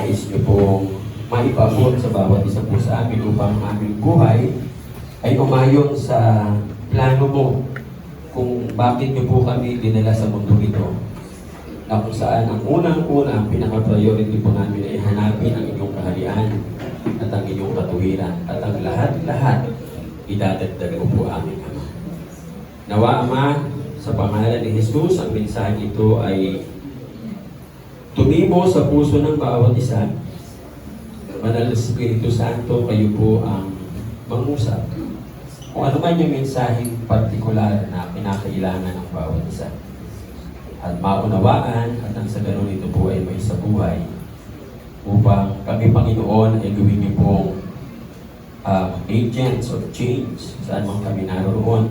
nais niyo pong maipabot sa bawat isa po sa amin upang ang aming buhay ay umayon sa plano mo kung bakit niyo po kami dinala sa mundo ito, na kung saan ang unang-una, ang pinaka-priority po namin ay hanapin ang inyong kaharian at ang inyong katuwiran at ang lahat-lahat idadagdag ko po aming Ama. Nawa, Ama, sa pangalan ni Jesus, ang mensahe ito ay tumimo sa puso ng bawat isa. Banal na Espiritu Santo, kayo po ang mangusap. Kung ano man yung mensaheng partikular na pinakailangan ng bawat isa. At maunawaan at ang sa ganun ito po ay may sa buhay upang kami, Panginoon, ay gawin niyo pong agents of change saan man kami naroon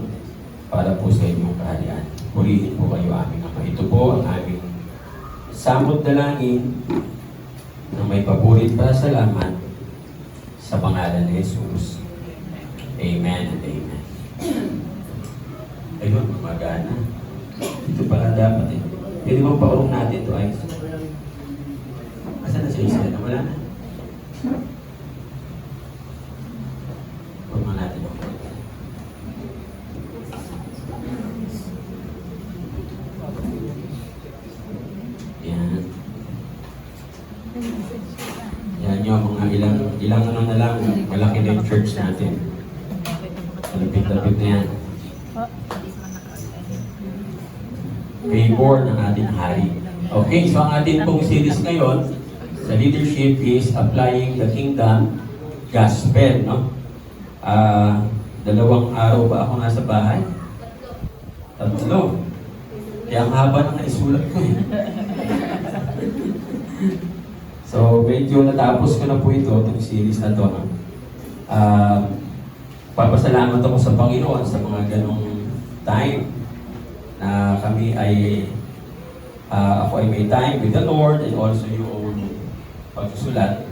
para po sa inyong kaharian. Purihin po kayo aming Ama. Ito po ang aming samot dalangin na may paburit para salamat sa pangalan ni Jesus. Amen and amen. Ayun, magana. Ito pala dapat eh. Pwede mo paurong natin ito ay. Asan na siya isa? Wala na. Urong natin ito. Yan. Yan yung mga ilang ano na lang, malaki na yung church natin. Malapit-lapit na yan. Favor ng ating hari. Okay, so ang ating pong series ngayon sa leadership is applying the kingdom gospel, no? 2 araw ba ako nasa bahay? 3. Kaya ang haba ng naisulat ko eh. So, medyo natapos ko na po itong series na to. Papasalamat ako sa Panginoon sa mga ganong time na kami ay ako ay may time with the Lord and also yung pagsusulat.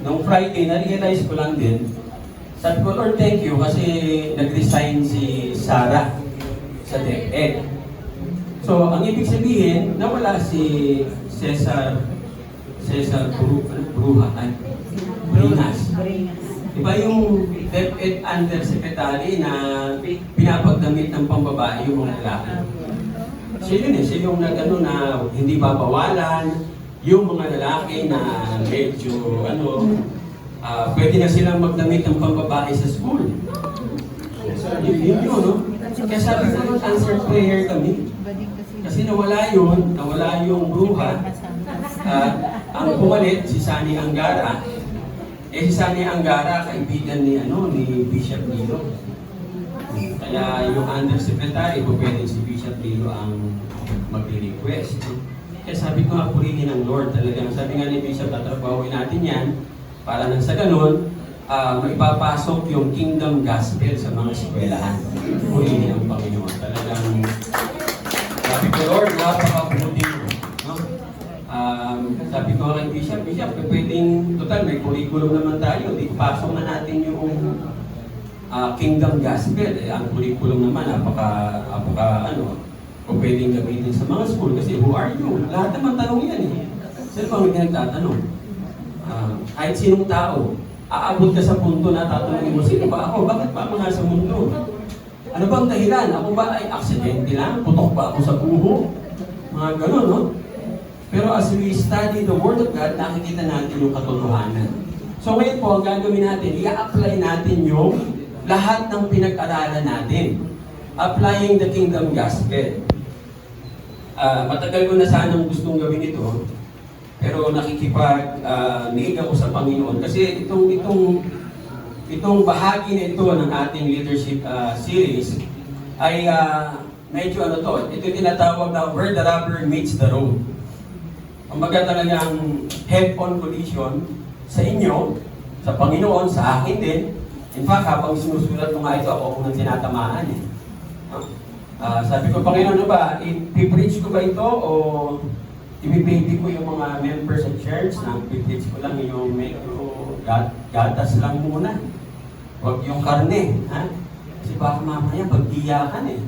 Nung Friday, na-realize ko lang din, sabi ko, Lord, thank you kasi nag-resign si Sarah sa DepEd. So, ang ibig sabihin, nawala si Cesar Brinas. Diba yung DepEd Undersecretary na pinapagdamit ng pambabae yung mga lalaki? Siya yun eh, siya yung nag-ano na hindi babawalan, yung mga lalaki na medyo pwede na silang magdamit ng pambabae sa school. So, yun, no? Kaya sabi ko, answered prayer kami. Kasi nawala yung bruha. Ang pumalit, si Sani Angara. Si Sani Angara, kaibigan ni Bishop Nilo. Kaya yung undersecretary, pwede si Bishop Nilo ang mag-request. Kaya sabi ko nga, purihin ng Lord talagang. Sabi nga ni Bishop, tatrabahuin natin yan para nang sa ganun, maipapasok yung kingdom gospel sa mga eskwelahan. Purihin ang Panginoon. Talagang, sabi ko, Lord, napakabuti mo. No? Sabi ko kay Bishop, pwedeng, total, may curriculum naman tayo. Di pasok na natin yung kingdom gospel. Ang curriculum naman, kung pwedeng gamitin sa mga school. Kasi who are you? Lahat naman tanong yan eh. Sino ba may nagtatanong? Kahit sinong tao, aabot ka sa punto na tatanungin mo, sino ba ako? Bakit pa ako nasa mundo? Ano bang dahilan? Ako ba ay aksidente lang? Putok ba ako sa buho? Mga gano'n, no? Pero as we study the Word of God, nakikita natin yung katotohanan. So ngayon po, ang gagawin natin, i-apply natin yung lahat ng pinag-aralan natin. Applying the kingdom gospel. Matagal ko na sanang gustong gawin ito, pero nakikipag-nig ako sa Panginoon. Kasi itong bahagi na ito ng ating leadership series ay medyo ito tinatawag na where the rubber meets the road. Kumbaga talagang head-on collision sa inyo, sa Panginoon, sa akin din. In fact, habang sinusulat ko nga ito, ako nang tinatamaan eh. Sabi ko, Panginoon, i-preach ko ba ito o i-baby ko yung mga members of church na i-preach ko lang yung medyo gatas lang muna. Huwag yung karne. Ha? Kasi baka mamaya pagdiyakan eh.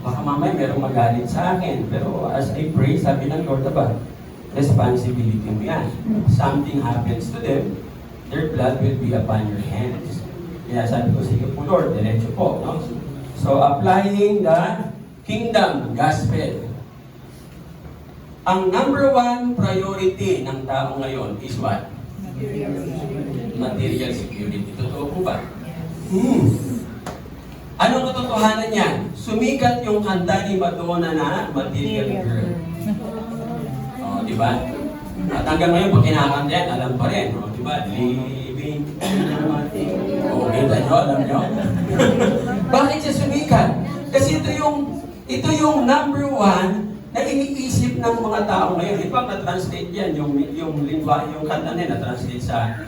Baka mamaya merong magalit sa akin. Pero as I pray, sabi ng Lord, responsibility mo yan. Something happens to them, their blood will be upon your hands. Kaya sabi ko, sige po Lord, diretso po. No? So, applying the kingdom gospel. Ang number one priority ng tao ngayon is what? Material security. Totoo po ba? Anong katotohanan yan? Sumikat yung kanta ni Madonna na Material Girl. O, di ba? At hanggang ngayon, pag kinakanta yan, alam pa rin. O, di ba? Living o, kita nyo, alam nyo? Bakit siya sumikat? Kasi ito yung number one na iniisip ng mga tao ngayon. In fact, na-translate yan, yung lingwa, yung kanta na na-translate sa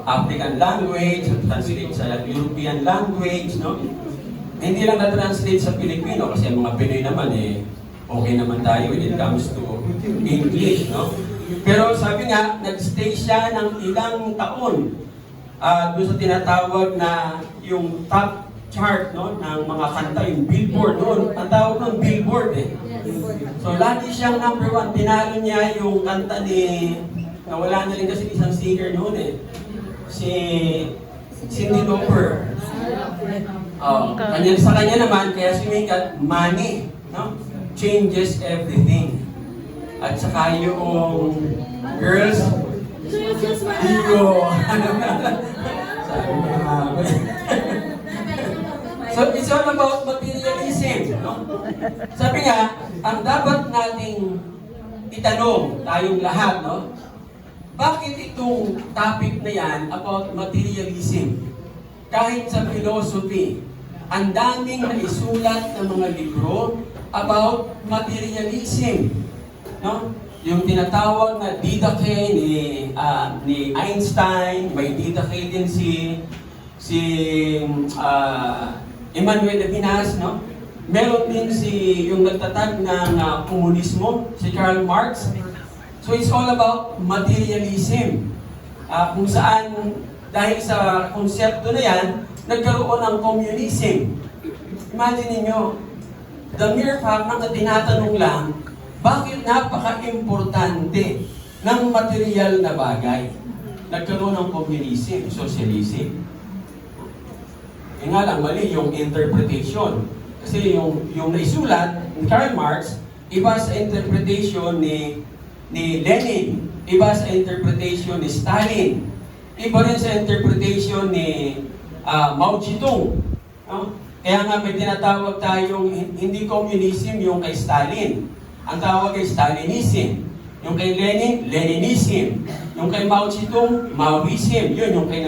African language, na-translate sa European language, no? Hindi lang na-translate sa Pilipino, kasi ang mga Pinoy naman, okay naman tayo when it comes to English, no? Pero sabi nga, nag-stay siya ng ilang taon doon sa tinatawag na yung top chart, no, ng mga kanta, yung Billboard noon. Ang tawag ng Billboard So, lagi siyang number one. Pinalo niya yung kanta ni, nawala na rin kasi isang singer noon si Cyndi Lauper. Sa kanya naman, kaya sumikat, Money, no? Changes everything. At saka yung Girls, Ego. So, it's all about materialism, no? Sabi nga, ang dapat nating itanong tayong lahat, no? Bakit itong topic na yan about materialism? Kahit sa philosophy, ang daming naisulat ng mga libro about materialism, no? Yung tinatawag na Didache ni Einstein, may Didache din si Emmanuel Levinas, no? Meron din yung nagtatag ng komunismo, si Karl Marx. So it's all about materialism. Kung saan, dahil sa konsepto na yan, nagkaroon ng communism. Imagine niyo, the mere fact na tinatanong lang, bakit napaka-importante ng material na bagay? Nagkaroon ng communism, socialism. Kaya nga lang, mali yung interpretation. Kasi yung naisulat ni Karl Marx, iba sa interpretation ni Lenin, iba sa interpretation ni Stalin, iba rin sa interpretation ni Mao Zedong. No? Kaya nga may tinatawag tayong hindi communism yung kay Stalin. Ang tawag ay Stalinism. Yung kay Lenin, Leninism. Yung kay Mao Zedong, Maoism. Yun yung kay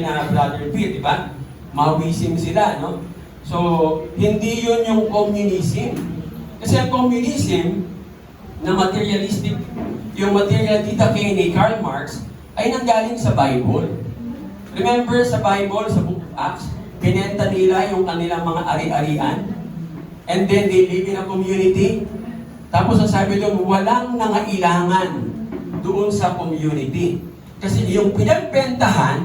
na Brother Pitt, di ba? Maoism sila, no? So, hindi yun yung communism. Kasi ang communism na materialistic, yung material Didache ni Karl Marx, ay nanggaling sa Bible. Remember sa Bible, sa Book of Acts, binenta nila yung kanilang mga ari-arian, and then they live in a community. Tapos ang sabi doon, walang nangailangan doon sa community. Kasi yung pinagbentahan,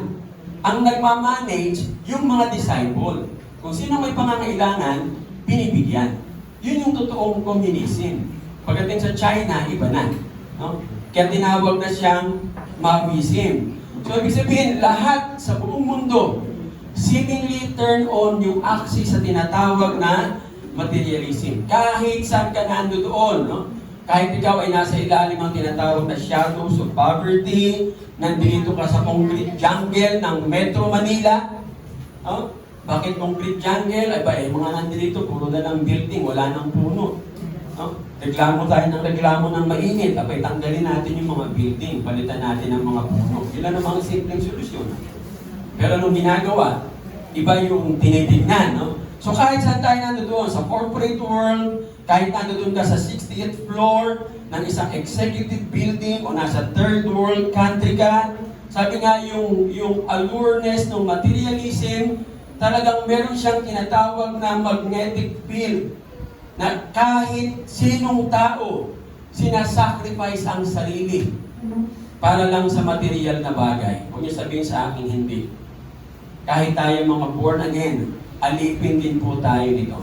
ang nagmamanage, yung mga disciple. Kung sino may pangangailangan, binibigyan. Yun yung totoong communism. Pagdating sa China, iba na. No? Kaya tinawag na siyang Maoism. So, ibig sabihin, lahat sa buong mundo, seemingly turn on yung axis sa tinatawag na materialism. Kahit saan ka nando doon, no? Kahit ikaw ay nasa ilalim ng tinatawag na shadows of poverty, nandito ka sa concrete jungle ng Metro Manila, no? Bakit concrete jungle? Ay ba, mga nandito, puro na ng building, wala nang puno. No? Reklamo tayo ng reklamo ng mainit, abay tanggalin natin yung mga building, palitan natin ng mga puno. Yun lang ang simpleng solusyon. Pero nung ginagawa, iba yung tinitignan, no? So kahit saan tayo nandoon, sa corporate world, kahit nandoon ka sa 60th floor ng isang executive building o nasa third world country ka, sabi nga yung allureness ng materialism, talagang meron siyang tinatawag na magnetic field na kahit sinong tao sinasacrifice ang sarili para lang sa material na bagay. Huwag niyo sabihin sa akin hindi. Kahit tayo mga born again, alipin din po tayo nito.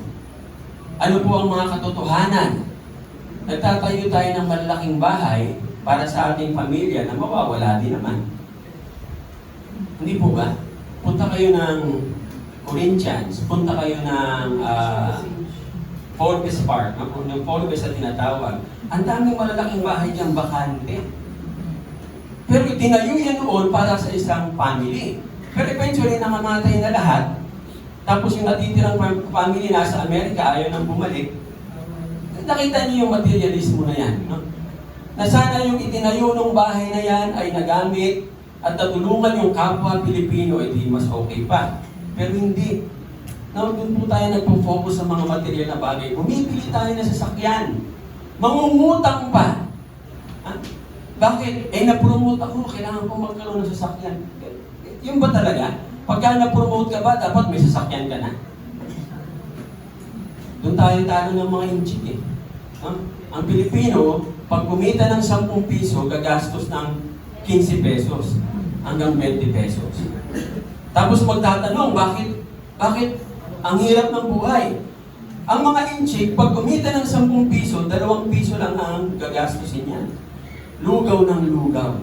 Ano po ang mga katotohanan nagtatayo tayo ng malaking bahay para sa ating pamilya na mawawala din naman. Hindi po ba? Punta kayo ng Corinthians, punta kayo ng Forbes Park, ng Forbes na tinatawag. Ang daming malalaking bahay dyan, bakante. Pero itinayo yan noon para sa isang family. Pero eventually, namamatay na lahat. Tapos yung natitirang family nasa Amerika, ayaw nang bumalik. Nakita niyo yung materialismo na yan. No? Na sana yung itinayo ng bahay na yan ay nagamit at natulungan yung kapwa Pilipino, edi mas okay pa. Pero hindi. No, doon po tayo nagpo-focus sa mga material na bagay. Bumibili tayo ng sasakyan. Mangungutang pa. Ha? Bakit? Na-promote ako, kailangan ko magkaroon ng sasakyan. Yung ba talaga? Pagka na-promote ka ba, dapat may sasakyan ka na? Doon tayo talo ng mga inchik eh. Ang Pilipino, pag kumita ng 10 piso, gagastos ng 15 pesos hanggang 20 pesos. Tapos magtatanong, bakit ang hirap ng buhay? Ang mga inchik, pag kumita ng 10 piso, 2 piso lang ang gagastusin niya. Lugaw ng lugaw.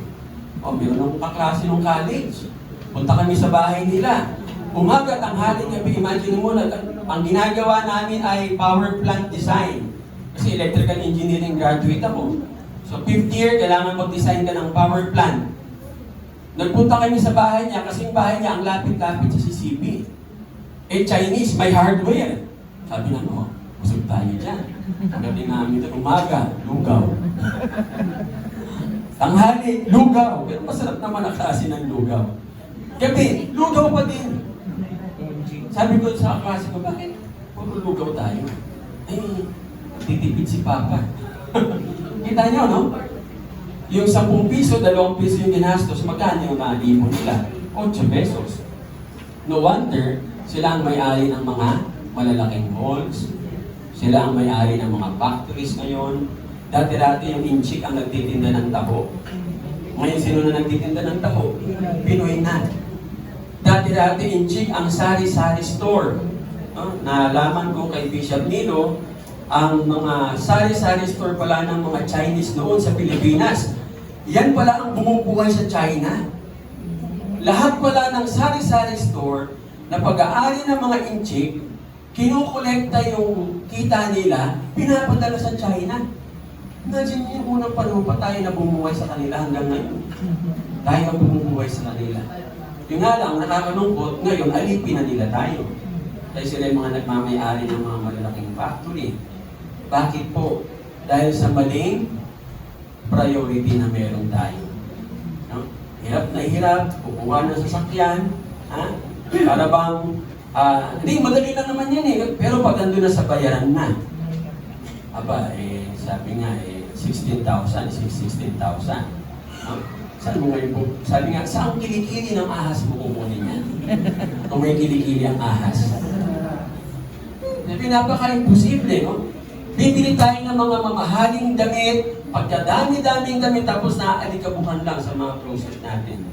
O, meron akong kaklase ng college. Punta kami sa bahay nila. Umaga, tanghali, gabi, imagine mo na, ang ginagawa namin ay power plant design. Kasi electrical engineering graduate ako. So, 5th year, kailangan mag-design ka ng power plant. Nagpunta kami sa bahay niya, kasi yung bahay niya ang lapit-lapit sa CCP. Chinese, may hardware. Sabi na, busog tayo dyan. Gabi namin ito, umaga, lugaw. Tanghali, lugaw. Pero masarap naman ang klase ng lugaw. Gabi, lugaw pa din. Sabi ko sa klase ko, bakit puro lugaw tayo? Ay, titipid si Papa. Kita nyo, no? Yung 10 piso, 2 piso yung ginastos, magkano yung naalipo nila? 8 pesos. No wonder, sila ang may-ari ng mga malalaking malls. Sila ang may-ari ng mga factories ngayon. Dati-dati yung inchik ang nagtitinda ng taho. Ngayon, sino na nagtitinda ng taho? Pinoy na. Dati-dati inchik ang sari-sari store. Nalaman ko kay Bishop Nino, ang mga sari-sari store pala ng mga Chinese noon sa Pilipinas. Yan pala ang bumubuhay sa China. Lahat pala ng sari-sari store na pag-aari ng mga inchik, kinukolekta yung kita nila, pinapadala sa China. Imagine yung unang panahon pa tayo na bumuhay sa kanila hanggang ngayon. Tayo ang bumubuhay sa kanila. Yung nga lang, nakakalungkot, ngayon, alipin na nila tayo. Dahil sila yung mga nagmamayari ng mga malalaking factory. Bakit po? Dahil sa maling priority na meron tayo. No? Hirap na hirap, kukuha ng sasakyan, ha? Para bang, hindi, madali lang naman yan eh. Pero pag nandun na sa bayaran na, sabi nga, 16,000, 16,000. No? Saan mo ngayon po? Sabi nga, saan kilikili ng ahas mo kukunin yan? Kung may kilikili ang ahas. Napaka-imposible, no? Bibili tayo ng mga mamahaling damit, pagkadami-daming damit, tapos naaalikabuhan lang sa mga closet natin.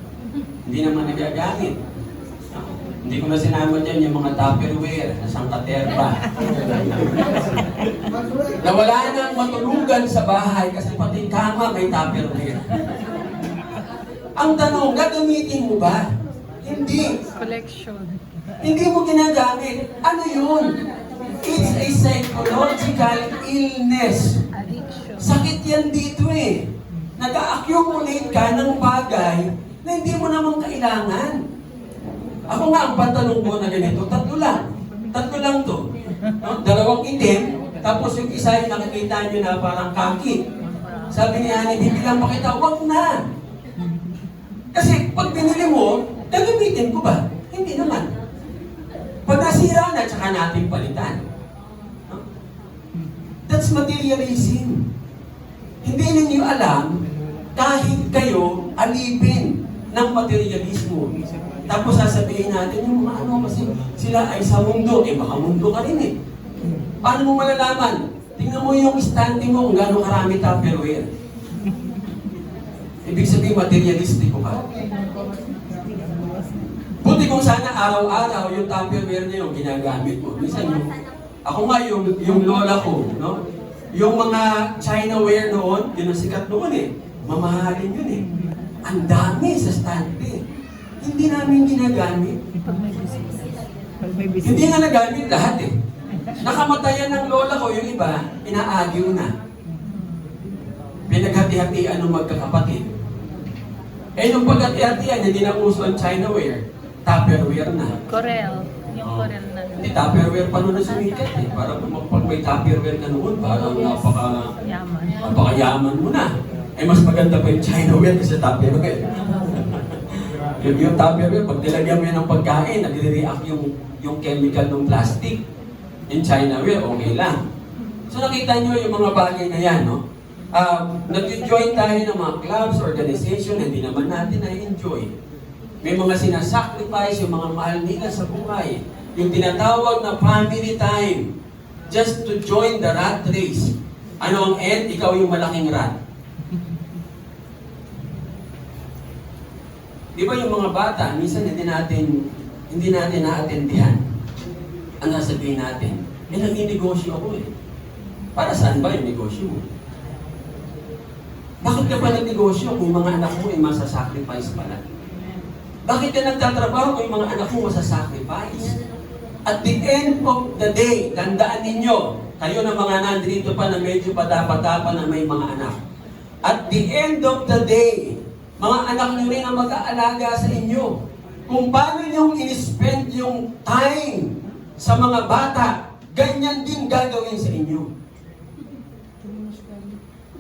Hindi naman nagagamit. No? Hindi ko na sinama dyan yung mga Tupperware na sangkaterba. Nawala nang matulugan sa bahay kasi pati kama may Tupperware. Ang tanong, gagamitin mo ba? Hindi. Collection. Hindi mo ginagamit. Ano yun? It's a psychological illness. Addiction. Sakit yan dito eh. Nag-accumulate ka ng bagay na hindi mo naman kailangan. Ako nga, ang pantalong ko na ganito, 3 lang. 3 lang to. No? 2 itim, tapos yung isa yung nakikita nyo na parang kaki. Sabi ni Ani, bibilang pa kita, wag na. Kasi pag binili mo, gagamitin ko ba? Hindi naman. Pag nasira na, tsaka natin palitan. No? That's materialism. Hindi ninyo alam, kahit kayo alipin ng materialismo. Tapos sasabihin natin yung mga ano kasi sila ay sa mundo. Baka mundo ka rin eh. Paano mo malalaman? Tingnan mo yung standing mo kung gano'ng karami Tupperware. Ibig sabihin, materialistiko ka. Buti kung sana araw-araw yung Tupperware niya yung ginagamit mo. Minsan yung, ako nga yung lola ko, no? Yung mga Chinaware noon, yun ang sikat noon eh. Mamahalin yun eh. Ang dami sa Stanley. Hindi namin ginagamit. Pag may business. Pag may business. Hindi nga nagamit lahat eh. Nakamatayan ng lola ko, yung iba, inaagyo na. Pinaghati-hatian ng magkakapatid. Eh, nung paghati-hatian, hindi na uso ang Chinaware. Tupperware na. Corel. Yung Oh. Corel na. Hindi, Tupperware pa noon na sumikat eh. Para pag may Tupperware ka noon, parang Yaman. napakayaman mo na. Eh, mas maganda pa yung Chinaware kasi Tupperware. yung Tupperware, pag nilagyan mo yan ng pagkain, nagre-react yung chemical ng plastic. Yung Chinaware, okay lang. So nakita nyo yung mga bagay na yan, no? Nag-join tayo ng mga clubs, organization, hindi naman natin na-enjoy. May mga sinasacrifice, yung mga mahal nila sa buhay. Yung tinatawag na family time. Just to join the rat race. Ano ang end? Ikaw yung malaking rat. Di ba yung mga bata, minsan hindi natin na-attendihan. Ang nasabihin natin, nagninegosyo ako eh. Para saan ba yung negosyo mo? Bakit ka pa nagnegosyo kung mga anak mo ay masasacrifice pala? Bakit ka nagtatrabaho kung yung mga anak mo masasacrifice? At the end of the day, tandaan ninyo, kayo na mga nandito pa na medyo patapa-tapa na may mga anak. At the end of the day, mga anak nyo rin ang mag-aalaga sa inyo. Kung paano nyo in-spend yung time sa mga bata, ganyan din gagawin sa inyo.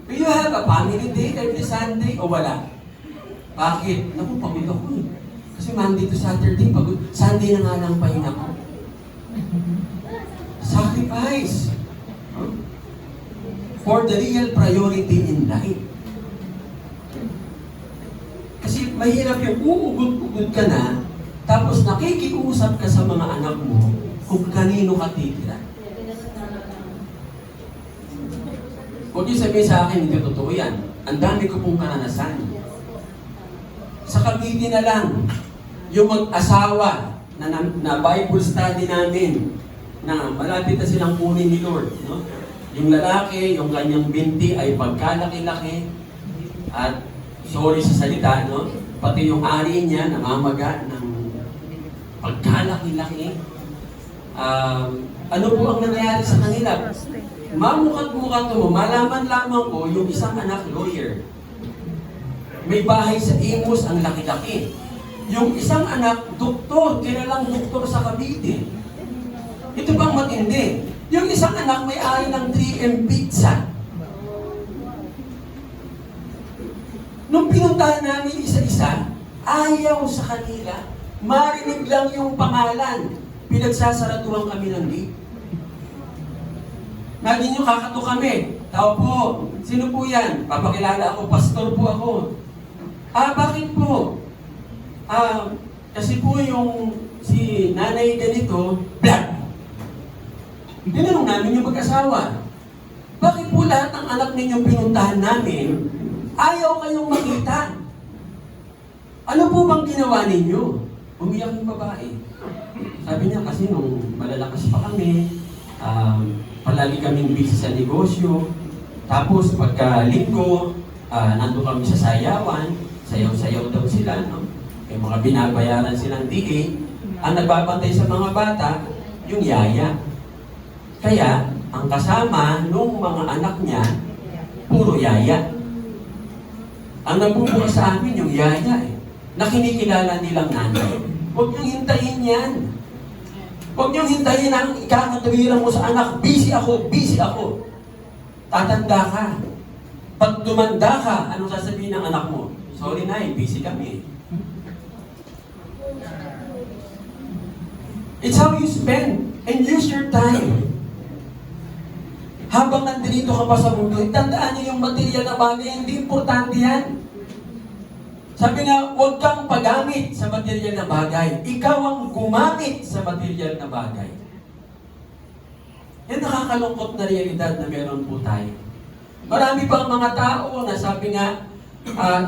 Do you have a family day every Sunday o wala? Bakit? Naku, pagod ako eh. Kasi Monday to Saturday, pagod. Sunday na nga lang pahinga ko. Sacrifice. Huh? For the real priority in life. Kasi mahirap yung uugod-ugod ka na, tapos nakikiusap ka sa mga anak mo kung kanino ka titira. Huwag niyo sabihin sa akin, hindi totoo yan. Ang dami ko pong karanasan. Sa Cavite na lang, yung mag-asawa na Bible study namin, na malapit na silang kunin ni Lord. No? Yung lalaki, yung kanyang binti ay pagkalaki-laki, at sorry sa salita, no? Pati yung ari niya, namamaga ng pagkalaki-laki. Ano po ang nangyayari sa kanila? Mamukat-mukat mo, malaman lamang ko yung isang anak lawyer. May bahay sa Imus, ang laki-laki. Yung isang anak, doktor, kilalang doktor sa Cavite. Ito bang matindi? Yung isang anak may ari ng 3M Pizza. Nung pinuntahan namin isa-isa, ayaw sa kanila. Marinig lang yung pangalan. Pinagsasaratuhan kami ng gate. Naging nyo, kakato kami. Tao po, sino po yan? Papakilala ako, pastor po ako. Bakit po? Kasi po yung si nanay ganito, black. Tinanong namin yung mag-asawa. Bakit po lahat ng anak ninyong pinuntahan namin, ayaw kayong makita? Ano po bang ginawa ninyo? Umiyak yung babae. Sabi niya kasi nung malalakas pa kami, palagi kaming busy sa negosyo. Tapos pagka linggo, nandun kami sa sayawan, sayaw-sayaw daw sila, no? May mga binabayaran silang DA. Ang nagbabantay sa mga bata, yung yaya. Kaya, ang kasama nung mga anak niya, puro yaya. Ang nagbubukas sa amin, yung yaya eh. Na kinikilala nilang nanay. Huwag niyong hintayin yan. Huwag niyong hintayin ang ikakatawiran mo sa anak, busy ako, busy ako. Tatanda ka. Pag tumanda ka, anong sasabihin ng anak mo? Sorry na, busy kami. It's how you spend and use your time. Habang nandito ka pa sa mundo, tandaan niyo yung material na bagay, hindi importante yan. Sabi nga, huwag kang paggamit sa material na bagay. Ikaw ang gumamit sa material na bagay. Yan nakakalungkot na realidad na meron po tayo. Marami pang mga tao na sabi nga,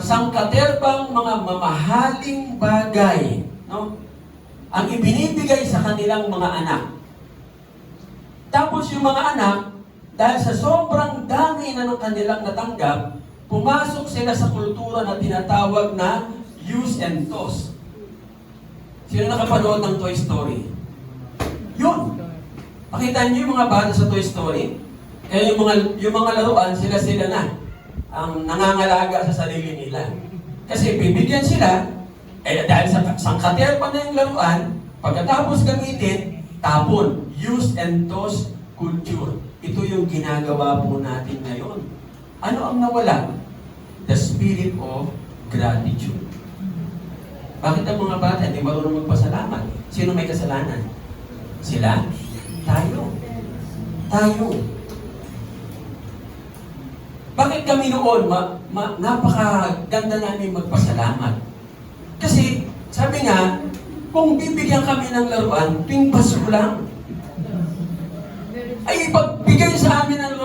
sangkaterbang mga mamahaling bagay, no? Ang ibinibigay sa kanilang mga anak. Tapos yung mga anak, Dahil sa sobrang dami na ng kanilang natanggap, pumasok sila sa kultura na tinatawag na use and toss. Sino nakapanood ng Toy Story? Yun! Pakita niyo yung mga bata sa Toy Story. Kaya yung mga laruan, sila na ang nangangalaga sa sarili nila. Kasi bibigyan sila, dahil sa sangkater pa na yung laruan, pagkatapos gamitin, tapon. Use and toss culture. Ito yung ginagawa po natin ngayon. Ano ang nawala? The spirit of gratitude. Bakit ang mga bata hindi marunong magpasalamat? Sino may kasalanan? Sila? Tayo. Tayo. Bakit kami noon napakaganda namin magpasalamat? Kasi, sabi nga, kung bibigyan kami ng laruan, tuwing Pasko lang, ay ipagbigay sa amin ng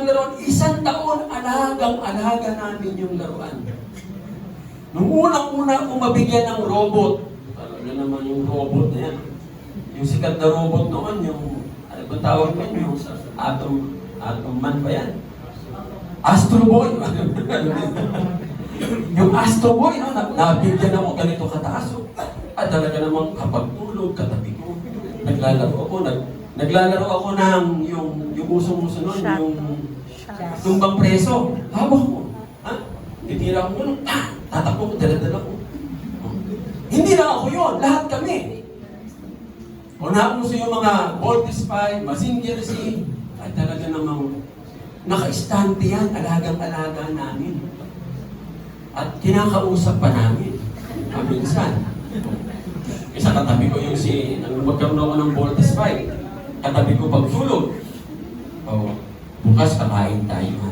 laruan, 1 taon, alagang-alaga namin yung laruan. Nung unang-una akong mabigyan ng robot, talaga naman yung robot na yan. Yung sikat na robot noon, yung, ano ba tawag mo yung Atom Man ba yan? Astro Boy. Yung Astro Boy, no, nabigyan ako ganito kataas. At talaga namang kapag tulog, katabi ko, naglalaro ako ng yung usong-uso nun, yung tumbang preso. Hawak ko. Ha? Titira ko nun, tatakbo ko, dala-dala ko. Hindi lang ako yun, lahat kami. O nauso yung mga Voltes 5, Mazinger Z, ay talaga namang naka-stante yan, alagang-alaga namin. At kinakausap pa namin. Minsan. Isa katabi ko yung magkaroon ako ng Voltes 5. Katabi ko pagtulog. O, bukas kakain tayo, ha?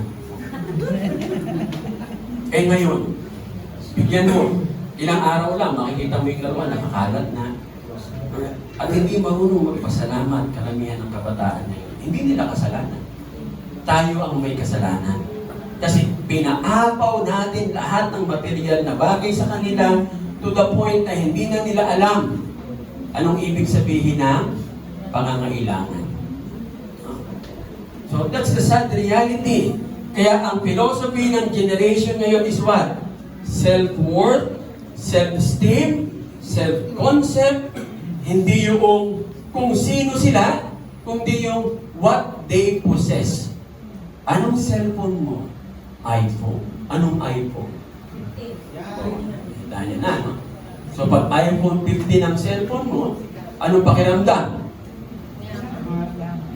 Ngayon, bigyan mo, ilang araw lang, makikita mo yung laruan, nakakalat na. At hindi marunong magpasalamat, karamihan ng kabataan na yun. Hindi nila kasalanan. Tayo ang may kasalanan. Kasi pinaapaw natin lahat ng material na bagay sa kanila to the point na hindi na nila alam anong ibig sabihin ng pangangailangan. So that's the sad reality. Kaya ang philosophy ng generation ngayon is what? Self-worth, self-esteem, self-concept, hindi yung kung sino sila, kundi yung what they possess. Anong cellphone mo? iPhone. Anong iPhone? Dahil na, no? So pag iPhone 15 ang cellphone mo, anong pakiramdam?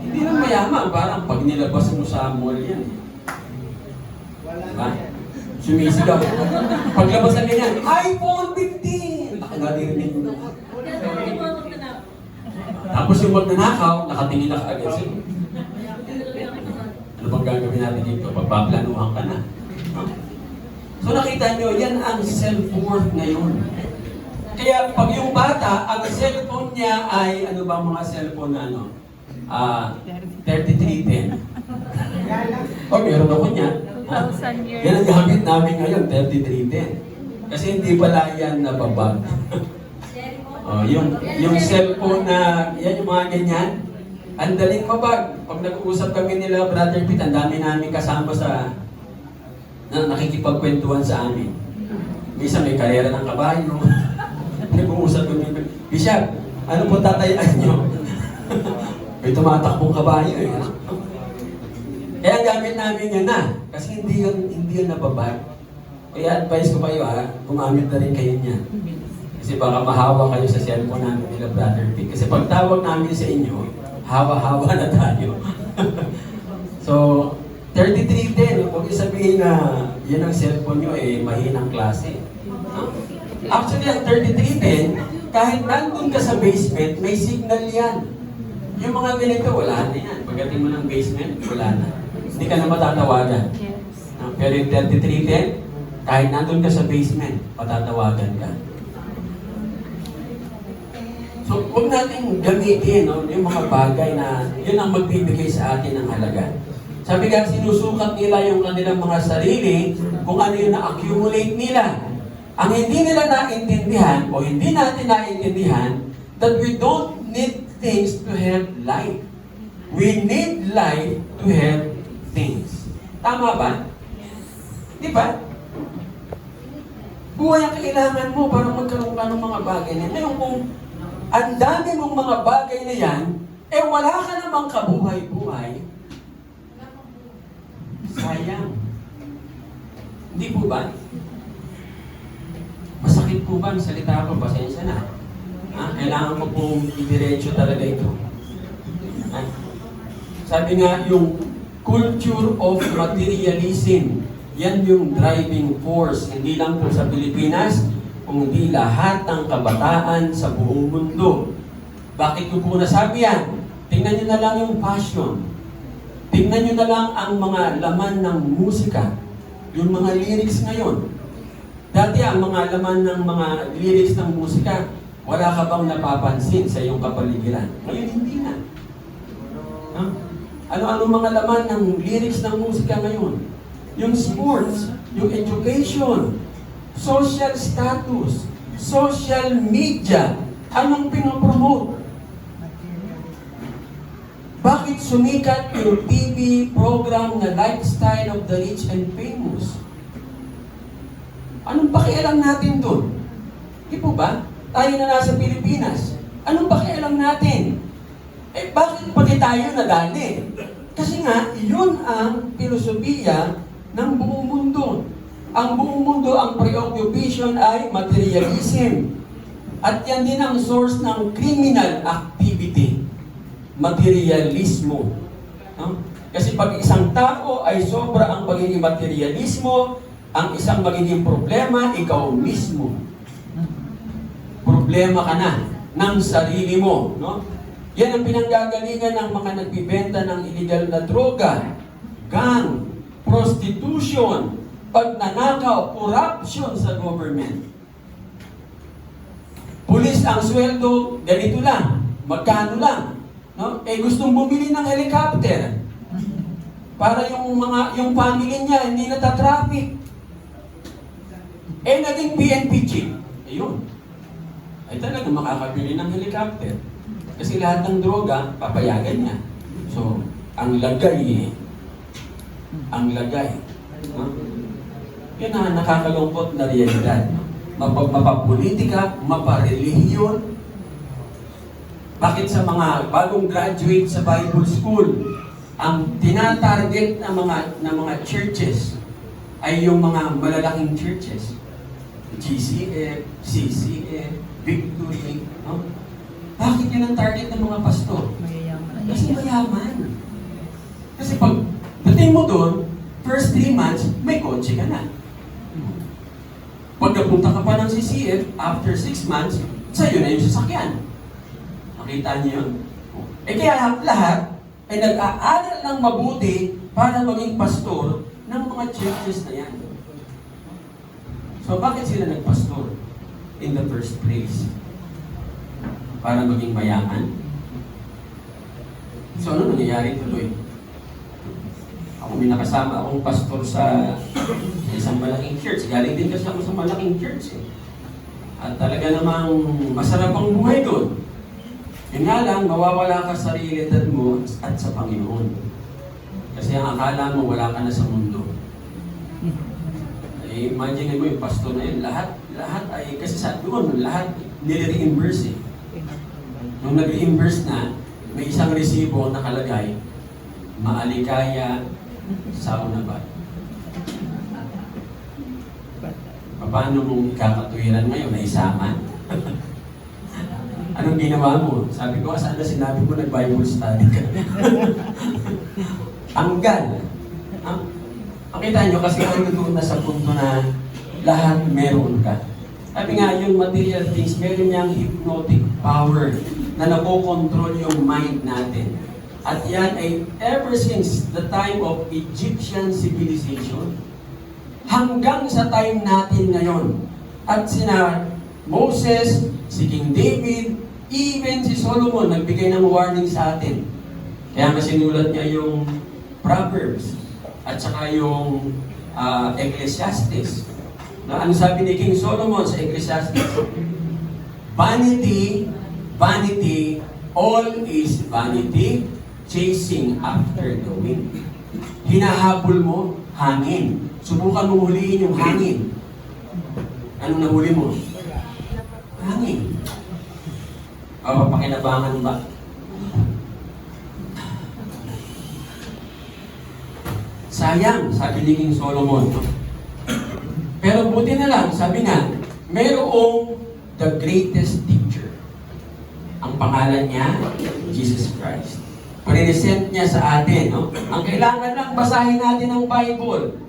Hindi lang mayaman, parang pag nilabas mo sa mall yan. Diba? Sumisigaw. Paglabas na ganyan, iPhone 15! Baka naririnig mo. Tapos yung magnanakaw, nakatingin na kaagad sila. Ano bang gagawin natin dito? Pagpaplanuhan ka na. So nakita nyo, yan ang self-worth ngayon. Kaya pag yung bata, ang cellphone niya ay, ano ba mga cellphone na ano? 3310. O, meron ako niya. Yan ang gamit namin ngayon, 3310. Kasi hindi pala yan nababag. Yung cellphone na, yan yung mga ganyan, ang daling mabag. Pag nag-uusap kami nila, Brother Pete, ang dami namin kasama na nakikipagkwentuhan sa amin. Minsan may karera ng kabayo. Nag-uusap kami, Bishop, ano po tatayaan nyo? May tumatakbong kabayo eh. Kaya ang gamit namin yun na. Kasi hindi yun nababag. Kaya advice ko kayo gumamit na rin kayo niyan. Kasi baka mahawa kayo sa cellphone namin nila, Brother Pete. Kasi pag tawag namin sa inyo, hawa-hawa na tayo. So, 3310, huwag sabihin na yan ang cellphone nyo, mahinang klase. Actually, ang 3310, kahit nandun ka sa basement, may signal yan. Yung mga ganito, wala na yan. Pagdating mo ng basement, wala na. Hindi ka na matatawagan. Pero yung 3310, kahit nandun ka sa basement, patatawagan ka. So, huwag natin gamitin yung mga bagay na yun ang magbibigay sa atin ng halaga. Sabi nga, sinusukat nila yung kanilang mga sarili kung ano yung na-accumulate nila. Ang hindi nila naintindihan o hindi natin naintindihan that we don't need things to have life. We need life to have things. Tama ba? Di ba? Buhay ang kailangan mo para magkaroon ka ng mga bagay na yan. Ngayon kung ang dami mong mga bagay na yan, eh wala ka namang kabuhay-buhay, sayang. Hindi po ba? Masakit po ba ang salita ko? Pasensya na. Kailangan ko pong idiretso talaga ito. Sabi nga, yung culture of materialism, yan yung driving force, hindi lang po sa Pilipinas, kundi lahat ng kabataan sa buong mundo. Bakit ko po nasabi yan? Tingnan nyo na lang yung passion. Tingnan nyo na lang ang mga laman ng musika. Yung mga lyrics ngayon. Dati ang mga laman ng mga lyrics ng musika, wala ka bang napapansin sa iyong kapaligiran? Ngayon hindi na. Ano-ano mga laman ng lyrics ng musika ngayon? Yung sports, yung education, social status, social media, anong pinopromote? Bakit sumikat yung TV program na Lifestyle of the Rich and Famous? Anong pakialam natin doon? Di po ba? Tayo na nasa Pilipinas. Anong pakialam natin? Eh, bakit pati tayo nadali? Kasi nga, yun ang filosofiya ng buong mundo. Ang buong mundo, ang preoccupation ay materialism. At yan din ang source ng criminal activity. Materialismo. Kasi pag isang tao ay sobra ang pagiging materialismo, ang isang magiging problema, ikaw mismo. Problema ka na ng sarili mo. No? Yan ang pinanggagalingan ng mga nagbibenta ng illegal na droga, gang, prostitution, pagnanakaw, corruption sa government. Pulis ang sweldo, ganito lang, magkano lang. No? Eh gustong bumili ng helicopter para yung family niya hindi nata-traffic. Eh naging PNP chief. Ayun. Ay talaga makakabili ng helicopter. Kasi lahat ng droga, papayagan niya. So, ang lagay. No? Yun ang nakakalungkot na realidad. Mapapolitika, maparelihiyon. Bakit sa mga bagong graduate sa Bible School, ang tinatarget ng mga churches ay yung mga malalaking churches. GCF, CCF, Victory. No? Bakit yun ang target ng mga pastor? Mayayaman. Kasi mayaman. Kasi pag dating mo doon, first 3 months, may kotse ka na. Pag napunta ka pa ng CCF, after 6 months, sa'yo na yung sasakyan. Nakita niyo yun? Eh kaya lahat ay nag-aaral ng mabuti para maging pastor ng mga churches na yan. So bakit sila nagpastor in the first place? Para maging mayaman? So ano nangyayari tuloy? Ako may nakasama akong pastor sa isang malaking church. Galing din kasi ako sa malaking church. At talaga namang masarap ang buhay doon. Yun nga lang, mawawala ka sa realidad mo at sa Panginoon. Kasi ang akala mo, wala ka na sa mundo. Eh, imagine mo yung pastor na yun, lahat ay, kasi sa doon, lahat nire-reimburse eh. Nung nag-reimburse na, may isang resibo nakalagay, maaligaya sa unabat. Paano mong ikakatuwiran ngayon na isama? Anong ginawa mo? Sabi ko, saan na sinabi ko nag-Bible study ka? Tanggal. Makita nyo kasi ako doon na sa punto na lahat meron ka. Sabi nga, yung material things, meron niyang hypnotic power na nakokontrol yung mind natin. At yan ay ever since the time of Egyptian civilization, hanggang sa time natin ngayon. At sina Moses, si King David, even si Solomon, nagbigay ng warning sa atin. Kaya nga sinulat niya yung Proverbs at saka yung Ecclesiastes. Na ano sabi ni King Solomon sa Ecclesiastes? Vanity, vanity, all is vanity. chasing after the wind. Hinahabol mo, hangin. Subukan mo huliin yung hangin. Anong nahuli mo? Hangin. Papakinabangan ba? Sayang, sabi ni King Solomon. Pero buti na lang, sabi nga, mayroong the greatest teacher. Ang pangalan niya, Jesus Christ. Present niya sa atin. No? Ang kailangan lang basahin natin ang Bible.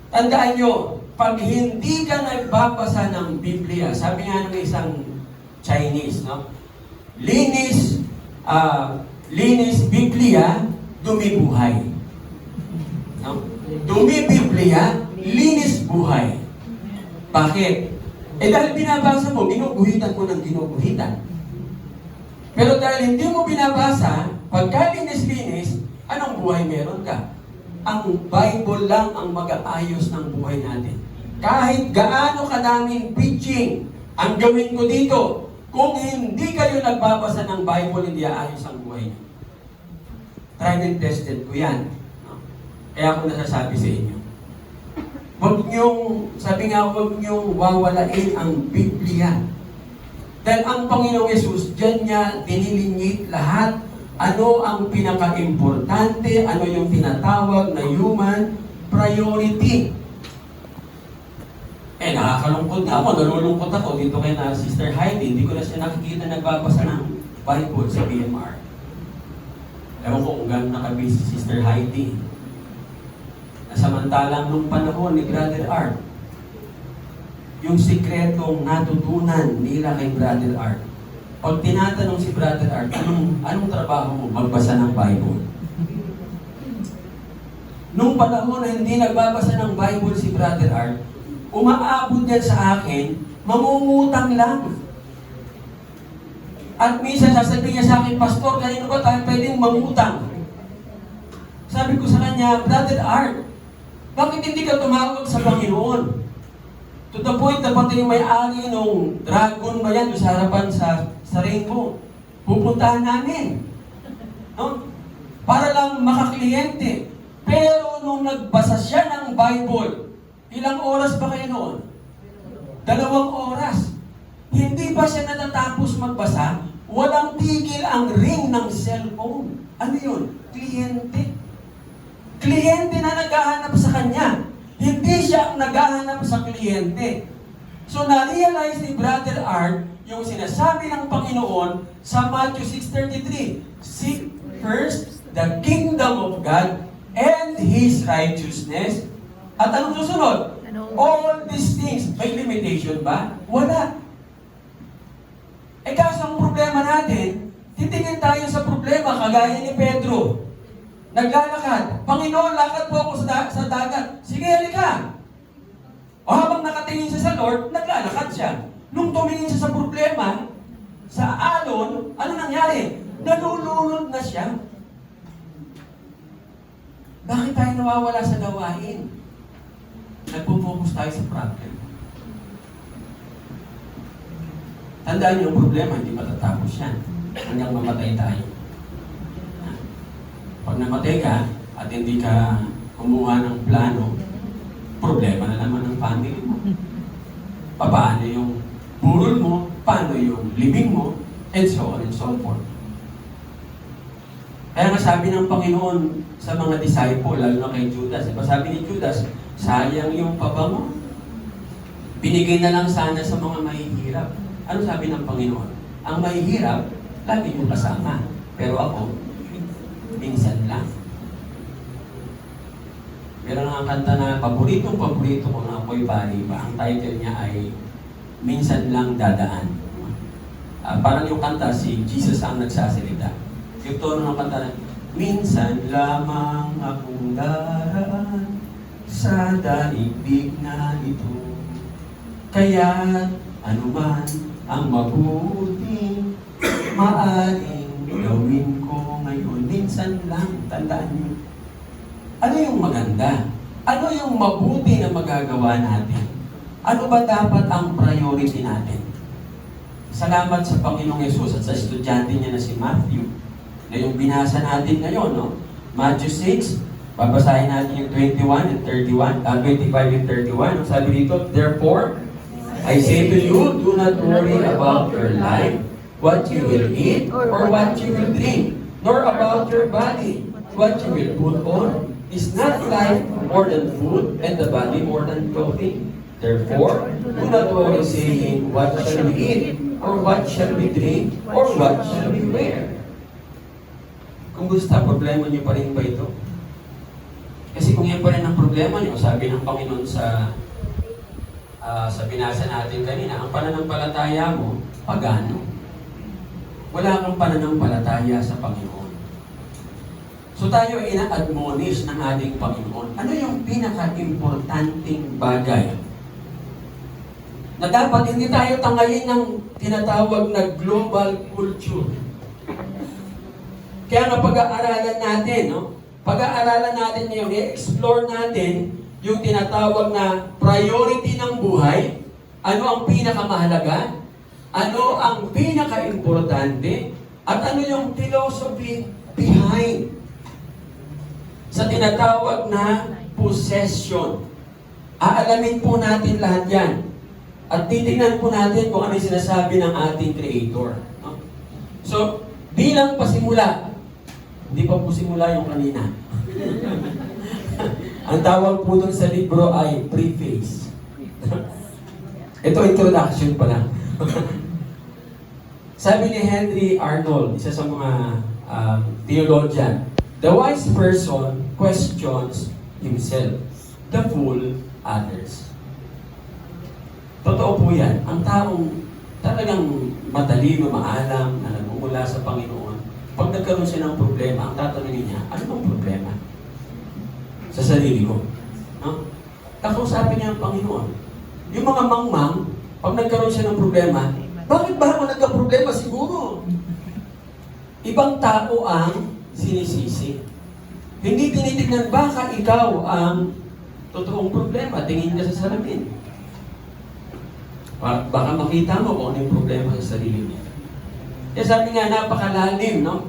Tandaan nyo, pag hindi ka nagbabasa ng Biblia, sabi nga ng isang Chinese, no? Linis Biblia, dumi buhay. No? Dumi Biblia, linis buhay. Bakit? Dahil binabasa mo, ginuguhitan mo ng ginuguhitan. Pero dahil hindi mo binabasa, pagka linis-linis, anong buhay meron ka? Ang Bible lang ang mag-aayos ng buhay natin. Kahit gaano kadaming preaching ang gawin ko dito, kung hindi kayo nagbabasa ng Bible, hindi aayos ang buhay niyo. Tried and tested ko yan. Kaya ako nasasabi sa inyo. Huwag niyong, sabi nga, huwag niyong wawalain ang Biblia. Dahil ang Panginoong Yesus, diyan niya dinilinyit lahat ano ang pinaka-importante, ano yung tinatawag na human priority. Nakakalungkot na ako, nalulungkot ako dito kay na Sister Heidi. Hindi ko na siya nakikita nagbabasa ng Bible sa BMR. Ewan ko kung gano'n nakabisi si Sister Heidi. Samantalang nung panahon ni Brother Art, yung sikretong natutunan nila kay Brother Art, pag tinatanong si Brother Art, anong trabaho mo? Magbasa ng Bible. Nung panahon na hindi nagbabasa ng Bible si Brother Art, umaabot yan sa akin, mamungutang lang. At minsan sasabihin niya sa akin, Pastor, kanino ba tayo pwedeng mangutang? Sabi ko sa kanya, Brother Art, bakit hindi ka tumawag sa Panginoon? To the point na pati yung may-ari nung dragon ba yan, sa harapan sa rainbow, pupuntahan namin. No? Para lang makakliyente. Pero nung nagbasa siya ng Bible, ilang oras ba kayo noon? 2 oras. Hindi ba siya natatapos magbasa? Walang tigil ang ring ng cellphone. Ano yun? Kliyente. Kliyente na naghahanap sa kanya. Hindi siya ang naghahanap sa kliyente. So na-realize ni Brother Art yung sinasabi ng Panginoon sa Matthew 6:33. Seek first the kingdom of God and His righteousness. At anong susunod? All these things. May limitation ba? Wala. Kaso ang problema natin, titingin tayo sa problema kagaya ni Pedro. Naglalakad. Panginoon, lakad po ako sa dagat. Sige, halika. O habang nakatingin siya sa Lord, naglalakad siya. Nung tumingin siya sa problema, sa alon, ano nangyari? Nalulunod na siya. Bakit tayo nawawala sa gawain? Nagpo-focus tayo sa problem. Tandaan niyo, ang problema, hindi matatapos yan. Hanggang mamatay tayo. Pag namatay ka at hindi ka kumuha ng plano, problema na naman ang family mo. Paano yung burol mo, paano yung living mo, and so on and so forth. Kaya nga sabi ng Panginoon sa mga disciple, lalo na kay Judas, sabi ni Judas, sayang yung pabango. Binigay na lang sana sa mga mahihirap. Ano sabi ng Panginoon? Ang mahihirap, lagi yung kasama. Pero ako, minsan lang. Meron nga kanta na paborito ko na ako'y bali pa. Ang title niya ay Minsan Lang Dadaan. Parang yung kanta, si Jesus ang nagsasalita. Yung tono ng kanta na, minsan lamang akong daraan sa daigdig na ito. Kaya anuman ang mabuti, maaring gawin ko ngayon. Minsan lang, tandaan niyo. Ano yung maganda? Ano yung mabuti na magagawa natin? Ano ba dapat ang priority natin? Salamat sa Panginoong Yesus at sa estudyante niya na si Matthew. na yung binasa natin ngayon, no? Matthew 6, babasahin natin yung 21 and 31, 25 and 31. Ang sabi dito, therefore, I say to you, do not worry about your life, what you will eat or what you will drink, nor about your body, what you will put on. Is not life more than food, and the body more than clothing? Therefore, do not worry saying, what shall we eat, or what shall we drink, or what shall we wear? Kung gusto, problema niyo pa rin ba ito? Kasi kung yan pa rin ang problema niyo, sabi ng Panginoon sa binasa natin kanina, ang pananampalataya mo, pagano. Wala kang pananampalataya sa Panginoon. So tayo ay ina-admonish ng ating Panginoon. Ano yung pinaka-importanting bagay na dapat hindi tayo tangayin ng tinatawag na global culture? Kaya nga pag-aaralan natin, no? Pag-aaralan natin ngayon, i-explore natin yung tinatawag na priority ng buhay, ano ang pinakamahalaga, ano ang pinaka-importante, at ano yung philosophy behind sa tinatawag na possession. Aalamin po natin lahat yan. At titingnan po natin kung ano yung sinasabi ng ating Creator. No? So, bilang pasimula, hindi pa po simula yung kanina. Ang tawag po dun sa libro ay preface. Ito, introduction pa lang. Sabi ni Henry Arnold, isa sa mga theologian, the wise person questions himself, the fool others. Totoo po yan. Ang taong talagang matalino, maalam, na nagmumula sa Panginoon, pag nagkaroon siya ng problema, ang tatanungin niya, ano bang problema? Sa sarili ko. No? Kakausapin niya ang Panginoon. Yung mga mangmang, pag nagkaroon siya ng problema, bakit ba ako nagka-problema? Siguro. Ibang tao ang sinisisi. Hindi tinitignan baka ikaw ang totoong problema. Tingin ka sa salamin. Baka makita mo kung ano yung problema sa sarili mo. Kaya sabi nga, napakalalim, no?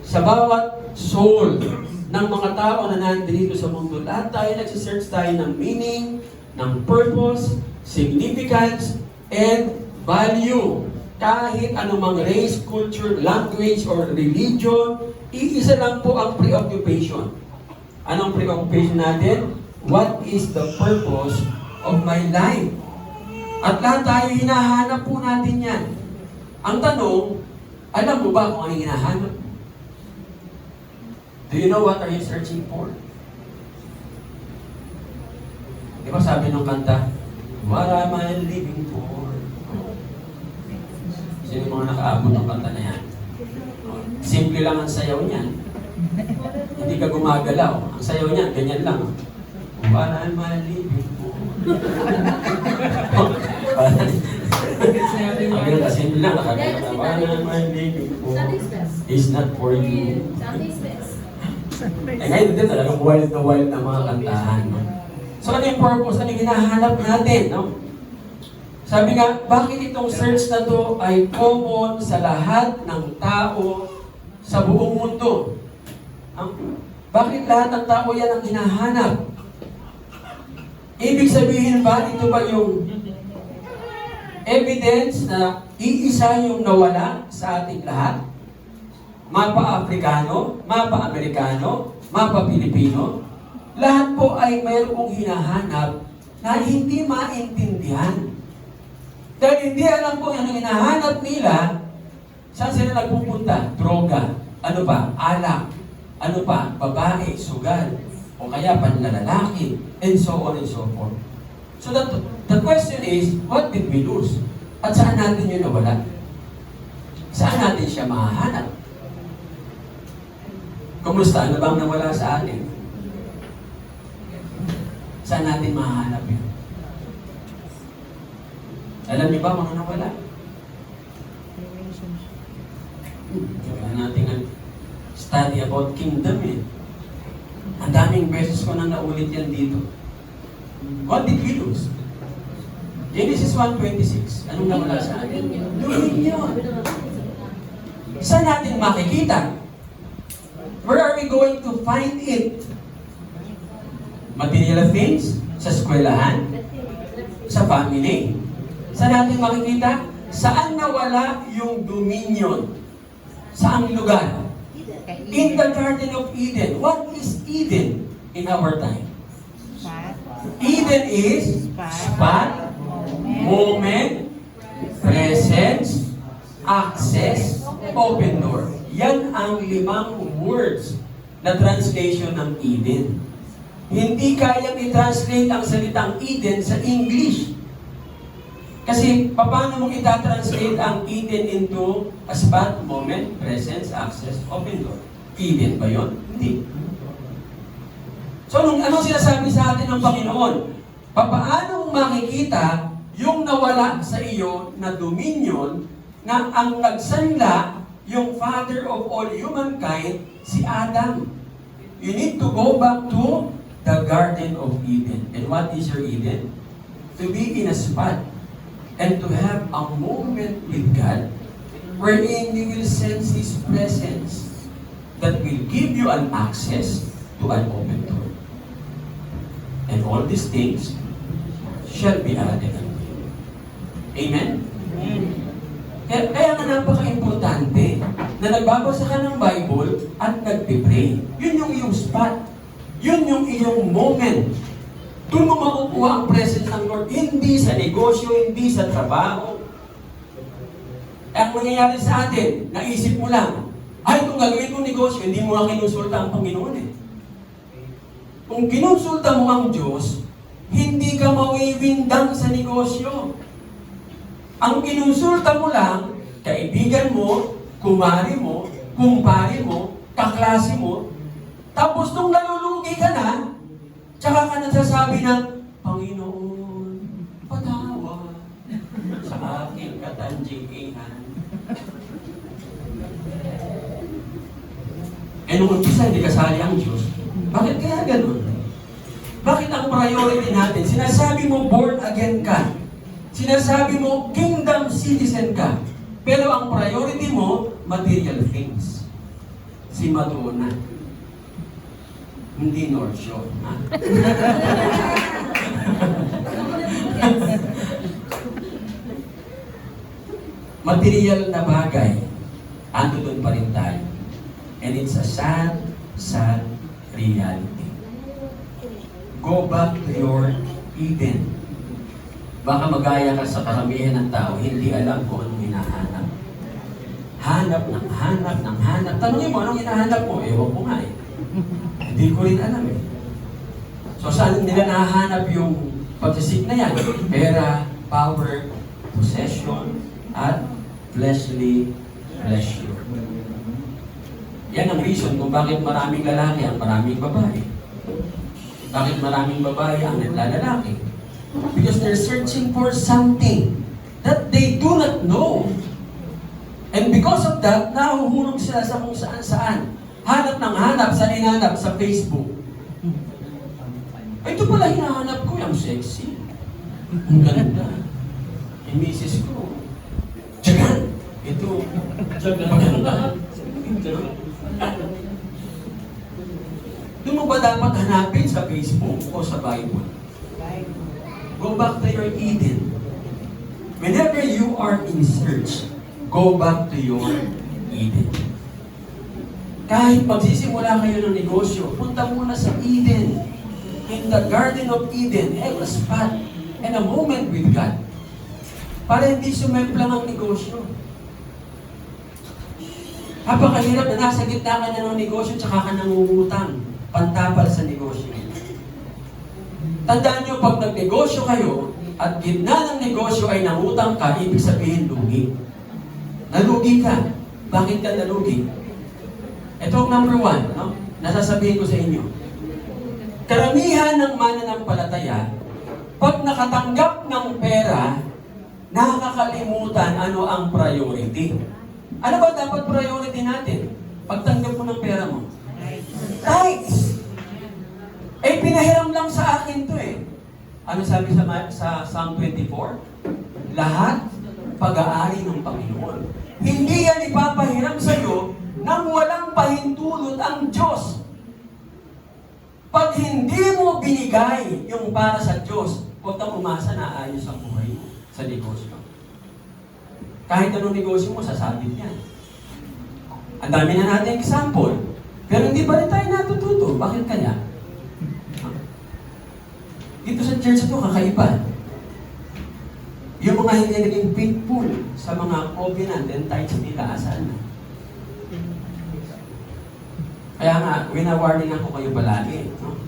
Sa bawat soul ng mga tao na nandito sa mundo, lahat tayo nagsisearch tayo ng meaning, ng purpose, significance, and value. Kahit anumang race, culture, language, or religion, iisa lang po ang preoccupation. Anong preoccupation natin? What is the purpose of my life? At lahat tayo hinahanap po natin yan. Ang tanong, alam mo ba kung anong hinahanap? Do you know what are you searching for? Di ba sabi ng kanta, what am I living for? Sino yung mga nakaabot ng kanta na yan? Simple lang ang sayaw niyan. Hindi ka gumagalaw. Ang sayaw niyan, ganyan lang. What am I living for? Ang ganda, simple lang. Nakaganda. What am I living for? Is not for you. Ngayon din talagang wild na mga kantahan. No? So ano yung purpose? Ano yung hinahanap natin? No? Sabi nga, bakit itong search na to ay common sa lahat ng tao sa buong mundo? Bakit lahat ng tao yan ang hinahanap? Ibig sabihin ba, ito ba yung evidence na iisa yung nawala sa ating lahat? Mapa Afrikano, mapa Amerikano, mapa Pilipino, lahat po ay mayroong hinahanap na hindi maintindihan. Dahil hindi alam po yung hinahanap nila, saan sila nagpupunta? Droga. Ano pa? Alak. Ano pa? Babae, sugal. O kaya panlalalaki. And so on and so forth. So the question is, what did we lose? At saan natin yun nawala? Saan natin siya mahahanap? Kumusta? Ano bang nawala sa atin? Saan natin mahahanap yun? Alam niyo ba mga nawala? Kaya natin study about kingdom eh. Ang daming beses ko nang naulit yan dito. What did we lose? Genesis 1:26. Anong nawala sa atin? Dominion. Saan natin makikita Where are we going to find it? Material things? Sa eskwelahan? Sa family? Saan natin makikita? Saan nawala yung dominion? Saang lugar? In the Garden of Eden. What is Eden in our time? Eden is spot, moment, presence, access, open door. Yan ang 5 words na translation ng Eden. Hindi kayang i-translate ang salitang Eden sa English. Kasi, paano mong i-translate ang Eden into a spot, moment, presence, access, open door? Eden ba yun? Hindi. So, anong sinasabi sa atin ng Panginoon? Paano mong makikita yung nawala sa iyo na dominion na ang nagsanla, yung father of all humankind, si Adam? You need to go back to the Garden of Eden. And what is your Eden? To be in a spot and to have a moment with God wherein you will sense His presence that will give you an access to an open door. And all these things shall be added unto you. Amen? Kaya nga napaka-importante na nagbabasa ka ng Bible at nagpipray. Yun yung iyong spot. Yun yung iyong moment. Doon mo makukuha ang presence ng Lord. Hindi sa negosyo, hindi sa trabaho. Ang mangyayari sa atin, naisip mo lang, ay, kung gagawin kong negosyo, hindi mo nga kinonsulta ang Panginoon eh. Kung kinonsulta mo ang Diyos, hindi ka mawiwindang sa negosyo. Ang kinonsulta mo lang, kaibigan mo, kumari mo, kumpare mo, kaklase mo, tapos nung nalulugi ka na, tsaka ka nagsasabi ng, Panginoon, patawa sa aking katanjikihan. Eh nung umpisa, hindi kasali ang Diyos. Bakit kaya ganun? Bakit ang priority natin? Sinasabi mo, born again ka. Sinasabi mo, kingdom citizen ka. Pero ang priority mo, material things. Si Madonna. Hindi North Shore. Ha? Material na bagay, ando doon pa rin tayo. And it's a sad, sad reality. Go back to your Eden. Baka magaya ka sa karamihan ng tao, hindi alam kung anong hinahanap. Hanap ng hanap ng hanap. Tanungin mo, anong hinahanap mo? Ewan ko nga eh. Hindi ko rin alam eh. So saan nila nahanap yung pagsisik na yan? Pera, power, possession, at fleshly pleasure. Yan ang reason kung bakit maraming lalaki ang maraming babae. Bakit maraming babae ang naglalaki? Because they're searching for something that they do not know. And because of that, nahuhulog sila sa kung saan-saan. Hanap ng hanap, sa hinanap sa Facebook. Ito pala hinahanap ko, yung sexy. Ang ganda. Yung misis ko. Tsagan! Ito. Maganda. Doon mo ba dapat hanapin sa Facebook o sa Bible? Go back to your Eden. Whenever you are in search, go back to your Eden. Kahit magsisimula kayo ng negosyo, punta muna sa Eden. In the Garden of Eden, have a spot and a moment with God. Para hindi sumemplang ang negosyo. Napakahirap na nasa gitna ka na ng negosyo tsaka ka nangungutang. Pantapal sa negosyo. Tandaan nyo, pag nagnegosyo kayo at gitna ng negosyo ay nangutang ka, ibig sabihin lugi. Nalugi ka. Bakit ka nalugi? Ito ang number 1, no? Nasasabihin ko sa inyo. Karamihan ng mananampalataya, pag nakatanggap ng pera, nakakalimutan ano ang priority. Ano ba dapat priority natin? Pagtanggap mo ng pera mo? Tithes! Eh, pinahiram lang sa akin to eh. Ano sabi sa Psalm 24? Lahat pag-aari ng Panginoon. Hindi yan ipapahiram sa'yo nang walang pahintulot ang Diyos. Pag hindi mo binigay yung para sa Diyos, huwag kang umasa na ayos ang buhay mo sa negosyo. Kahit anong negosyo mo, sasabit yan. Ang dami na natin example. Pero hindi pa rin tayo natututo. Bakit kaya? Dito sa church ito, kakaiba. Yung mga hindi naging faithful sa mga covenant and tithes nila, asaan na? Kaya nga, wina-warning ako kayo palagi. No?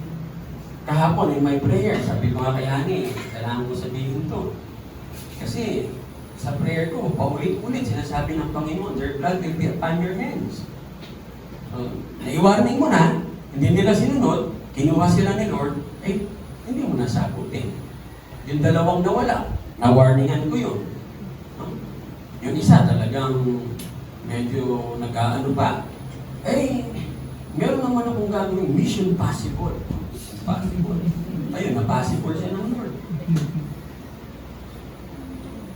Kahapon in my prayer, sabi ko nga kay Hani, kailangan ko sabihin to. Kasi sa prayer ko, paulit-ulit sinasabi ng Panginoon, their blood will be upon your hands. So, nai-warning mo na, hindi nila sinunod, kinuha sila ni Lord, hindi mo nasagutin. Yung dalawang nawala, na-warningan ko yun. No? Yung isa talagang medyo nag-aano pa. Meron naman akong gagawin mission possible. Possible. Ayun, na-possible siya ng Lord.